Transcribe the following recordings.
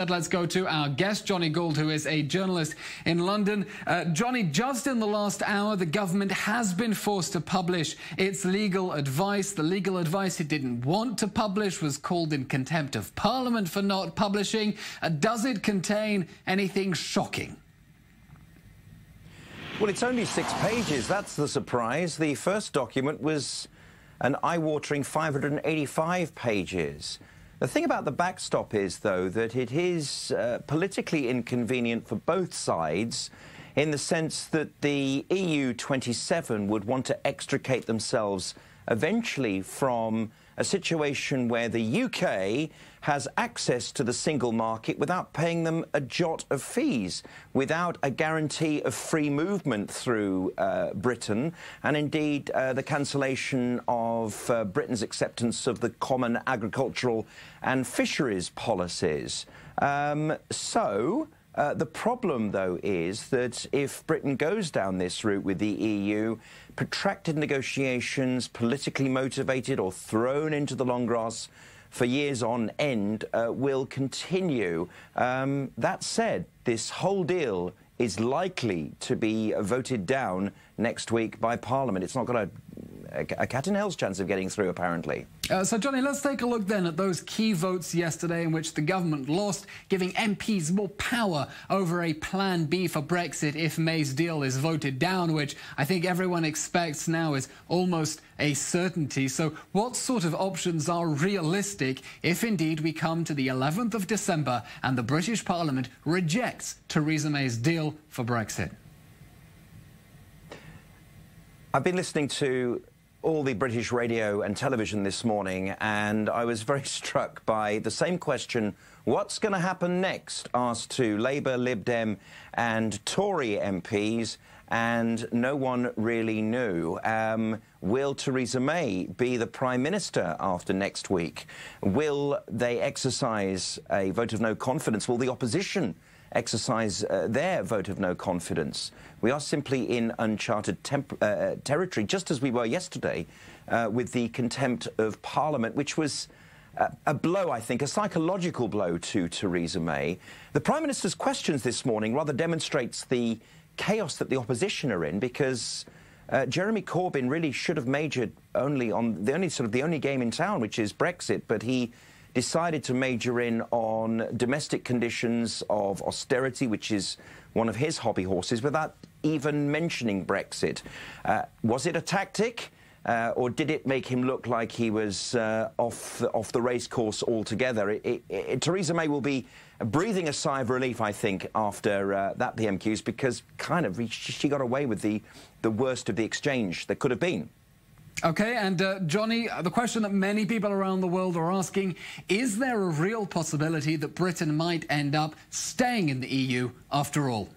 Let's go to our guest, Jonny Gould, who is a journalist in London. Jonny, just in the last hour, the government has been forced to publish its legal advice. The legal advice it didn't want to publish was called in contempt of Parliament for not publishing. Does it contain anything shocking? Well, it's only 6 pages. That's the surprise. The first document was an eye-watering 585 pages. The thing about the backstop is, though, that it is politically inconvenient for both sides in the sense that the EU 27 would want to extricate themselves eventually from a situation where the UK has access to the single market without paying them a jot of fees, without a guarantee of free movement through Britain, and indeed the cancellation of Britain's acceptance of the common agricultural and fisheries policies. The problem, though, is that if Britain goes down this route with the EU, protracted negotiations, politically motivated or thrown into the long grass for years on end, will continue. That said, this whole deal is likely to be voted down next week by Parliament. It's not got a cat and hell's chance of getting through, apparently. So, Jonny, let's take a look then at those key votes yesterday in which the government lost, giving MPs more power over a plan B for Brexit if May's deal is voted down, which I think everyone expects now is almost a certainty. So what sort of options are realistic if indeed we come to the 11th of December and the British Parliament rejects Theresa May's deal for Brexit? I've been listening to all the British radio and television this morning, and I was very struck by the same question, what's going to happen next, asked to Labour, Lib Dem and Tory MPs, and no one really knew. Will Theresa May be the Prime Minister after next week? Will they exercise a vote of no confidence? Will the opposition exercise their vote of no confidence? We are simply in uncharted territory, just as we were yesterday with the contempt of Parliament, which was a blow, I think, a psychological blow to Theresa May. The Prime Minister's questions this morning rather demonstrates the chaos that the opposition are in, because Jeremy Corbyn really should have majored only on the only game in town, which is Brexit, but he decided to major in on domestic conditions of austerity, which is one of his hobby horses, without even mentioning Brexit. Was it a tactic, or did it make him look like he was off the race course altogether? Theresa May will be breathing a sigh of relief, I think, after that PMQs, because kind of she got away with the worst of the exchange that could have been. OK, and Jonny, the question that many people around the world are asking, is there a real possibility that Britain might end up staying in the EU after all?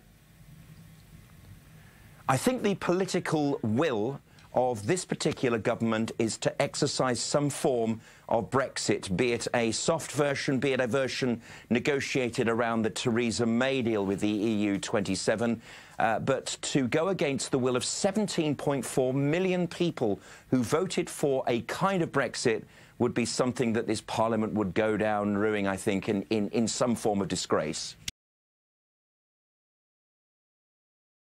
I think the political will of this particular government is to exercise some form of Brexit, be it a soft version, be it a version negotiated around the Theresa May deal with the EU 27, but to go against the will of 17.4 million people who voted for a kind of Brexit would be something that this Parliament would go down ruining, I think, in some form of disgrace.